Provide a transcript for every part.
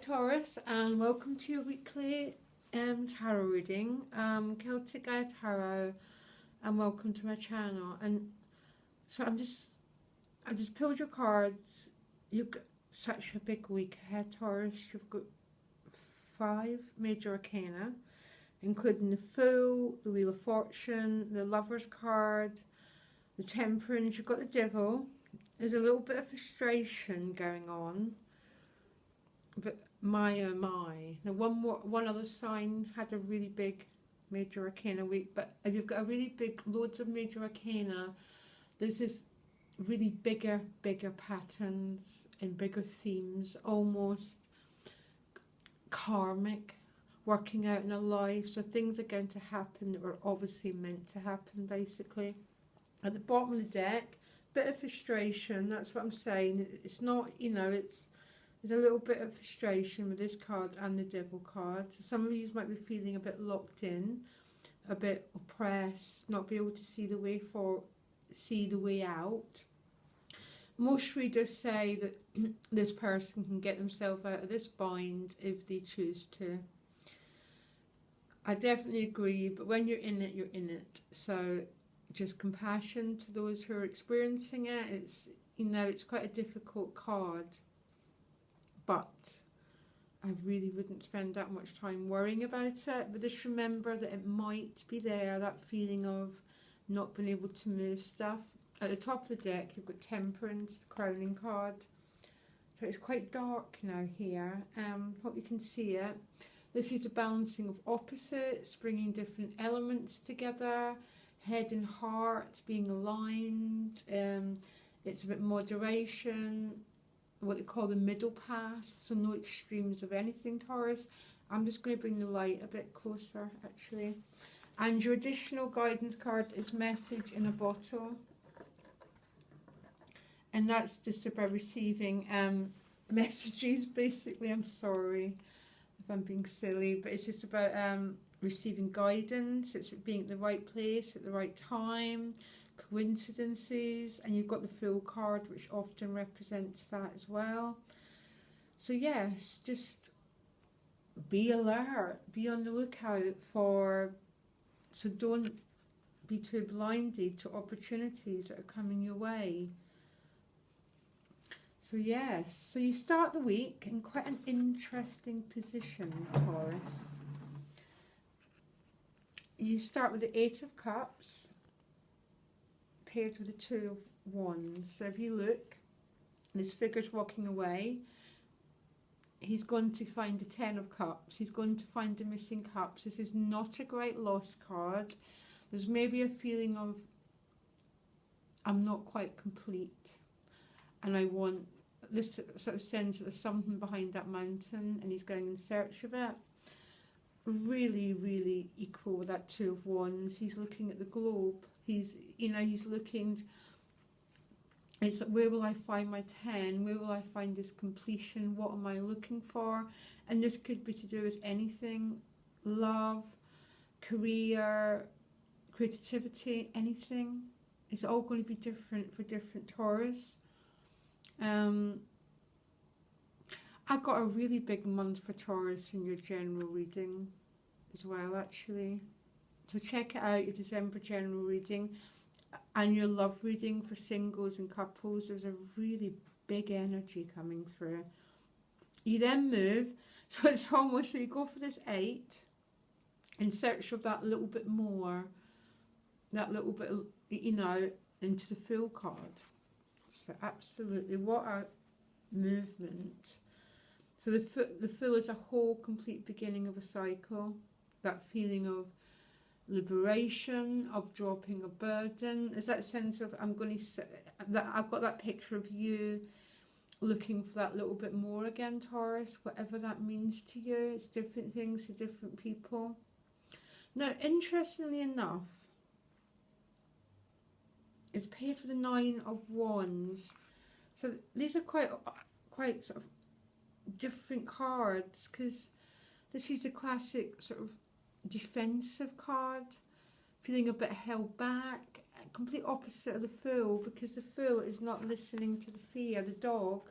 Taurus, and welcome to your weekly tarot reading, Celtic Gaia Tarot, and welcome to my channel. And so I just pulled your cards. You've got such a big week ahead, Taurus. You've got 5 major arcana, including the Fool, the Wheel of Fortune, the Lover's card, the Temperance. You've got the Devil. There's a little bit of frustration going on. But my oh my. Now one other sign had a really big major arcana week, but if you've got a really big, loads of major arcana, there's this really bigger patterns and bigger themes, almost karmic, working out in a life. So things are going to happen that were obviously meant to happen, basically. At the bottom of the deck, bit of frustration, that's what I'm saying. It's not, there's a little bit of frustration with this card and the Devil card. So some of you might be feeling a bit locked in, a bit oppressed, not be able to see the way out. Most readers say that this person can get themselves out of this bind if they choose to. I definitely agree, but when you're in it, you're in it. So just compassion to those who are experiencing it. It's quite a difficult card. But I really wouldn't spend that much time worrying about it. But just remember that it might be there, that feeling of not being able to move stuff. At the top of the deck, you've got Temperance, the crowning card. So it's quite dark now here. Hope you can see it. This is the balancing of opposites, bringing different elements together. Head and heart being aligned. It's a bit moderation, what they call the middle path, so no extremes of anything, Taurus. I'm just going to bring the light a bit closer, actually. And your additional guidance card is Message in a Bottle. And that's just about receiving messages, basically. I'm sorry if I'm being silly, but it's just about receiving guidance. It's being at the right place at the right time, coincidences, and you've got the Fool card, which often represents that as well. So yes, just be alert, be on the lookout so don't be too blinded to opportunities that are coming your way. So yes, so you start the week in quite an interesting position, Taurus. You start with the 8 of Cups paired with the 2 of Wands. So if you look, this figure's walking away. He's going to find the 10 of Cups. He's going to find the missing cups. This is not a great loss card. There's maybe a feeling of, I'm not quite complete. And I want this sort of sense that there's something behind that mountain and he's going in search of it. Really equal with that 2 of Wands. He's looking at the globe. He's looking, it's like, where will I find my 10? Where will I find this completion? What am I looking for? And this could be to do with anything, love, career, creativity, anything. It's all going to be different for different Taurus. I got a really big month for Taurus in your general reading as well, actually. So check it out, your December general reading and your love reading for singles and couples. There's a really big energy coming through. You then move, so it's almost, so you go for this 8 in search of that little bit more, that little bit, into the Fool card. So absolutely, what a movement. So the Fool is a whole complete beginning of a cycle. That feeling of liberation, of dropping a burden. There's that sense of, I've got that picture of you looking for that little bit more again, Taurus, whatever that means to you. It's different things to different people. Now, interestingly enough, it's paired for the 9 of Wands. So these are quite sort of different cards, because this is a classic sort of defensive card, feeling a bit held back, complete opposite of the Fool, because the Fool is not listening to the fear. The dog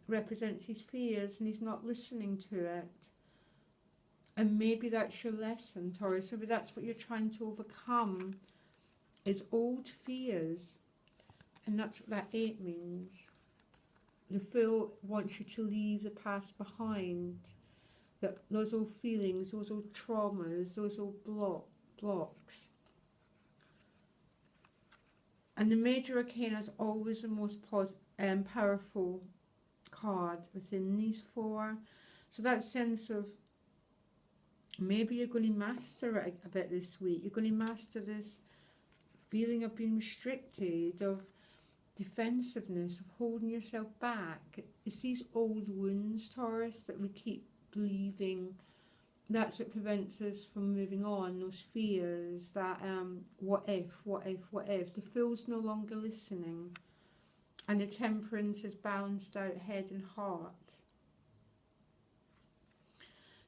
represents his fears and he's not listening to it. And maybe that's your lesson, Taurus. Maybe that's what you're trying to overcome, is old fears. And that's what that 8 means. The Fool wants you to leave the past behind. That those old feelings, those old traumas, those old blocks. And the Major Arcana is always the most powerful card within these 4. So that sense of, maybe you're going to master it a bit this week. You're going to master this feeling of being restricted, of defensiveness, of holding yourself back. It's these old wounds, Taurus, that we keep believing. That's what prevents us from moving on, those fears, that what if. The Fool's no longer listening. And the Temperance is balanced out head and heart.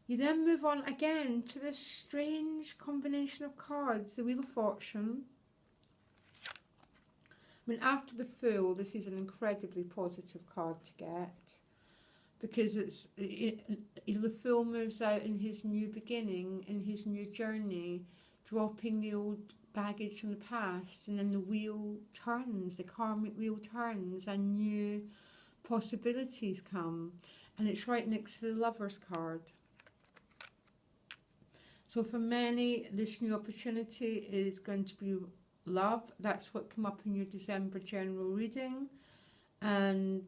You then move on again to this strange combination of cards, the Wheel of Fortune. I mean, after the Fool, this is an incredibly positive card to get, because the Fool moves out in his new beginning, in his new journey, dropping the old baggage from the past, and then the wheel turns, the karmic wheel turns, and new possibilities come. And it's right next to the Lover's card. So for many, this new opportunity is going to be love. That's what came up in your December general reading. And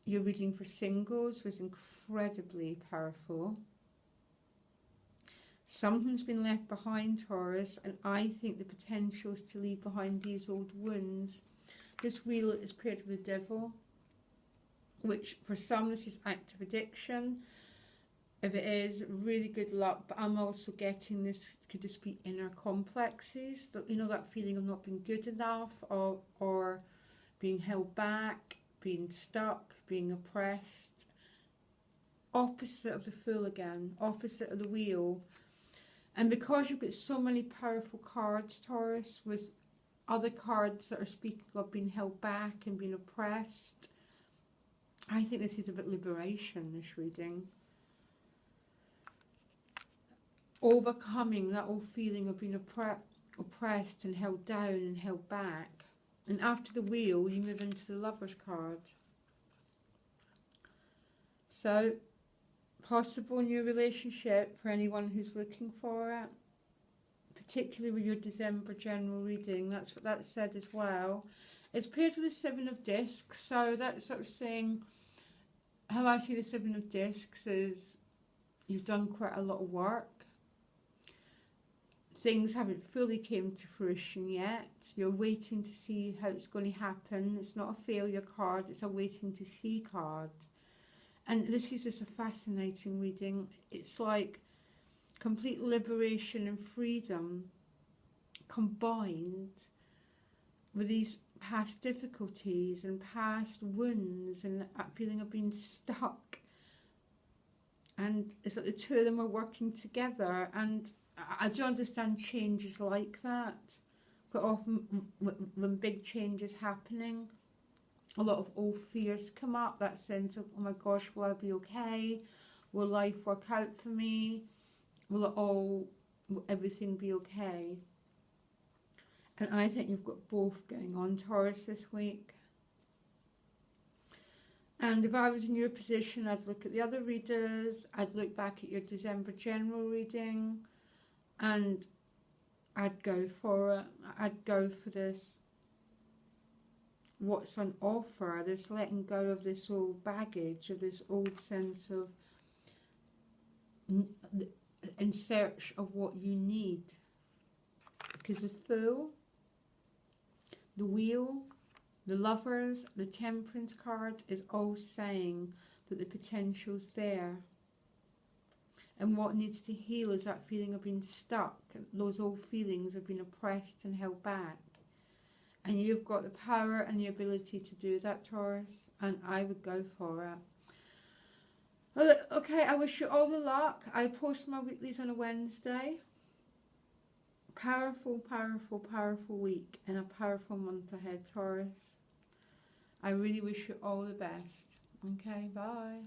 your reading for singles was incredibly powerful. Something's been left behind, Taurus, and I think the potential is to leave behind these old wounds. This wheel is paired with the Devil, which for some this is active addiction. If it is, really good luck, but I'm also getting this could just be inner complexes, that, you know, that feeling of not being good enough, or being held back, being stuck, being oppressed. Opposite of the Fool again, opposite of the Wheel. And because you've got so many powerful cards, Taurus, with other cards that are speaking of being held back and being oppressed, I think this is about liberation, this reading. Overcoming that old feeling of being oppressed and held down and held back. And after the Wheel, you move into the Lover's card. So, possible new relationship for anyone who's looking for it, particularly with your December general reading. That's what that said as well. It's paired with the 7 of Discs, so that's sort of saying, how I see the 7 of Discs is you've done quite a lot of work. Things haven't fully came to fruition yet. You're waiting to see how it's going to happen. It's not a failure card, it's a waiting to see card. And this is just a fascinating reading. It's like complete liberation and freedom combined with these past difficulties and past wounds and that feeling of being stuck. And it's like the two of them are working together. And I do understand changes like that, but often when big changes happening, a lot of old fears come up, that sense of, oh my gosh, will I be okay? Will life work out for me? Will everything be okay? And I think you've got both going on, Taurus, this week. And if I was in your position, I'd look at the other readers, I'd look back at your December general reading, and I'd go for it. I'd go for this, what's on offer, this letting go of this old baggage, of this old sense of in search of what you need. Because the Fool, the Wheel, the Lovers, the Temperance card is all saying that the potential's there. And what needs to heal is that feeling of being stuck, those old feelings of being oppressed and held back. And you've got the power and the ability to do that, Taurus, and I would go for it. Well, okay, I wish you all the luck. I post my weeklies on a Wednesday. Powerful, powerful, powerful week and a powerful month ahead, Taurus. I really wish you all the best. Okay, bye.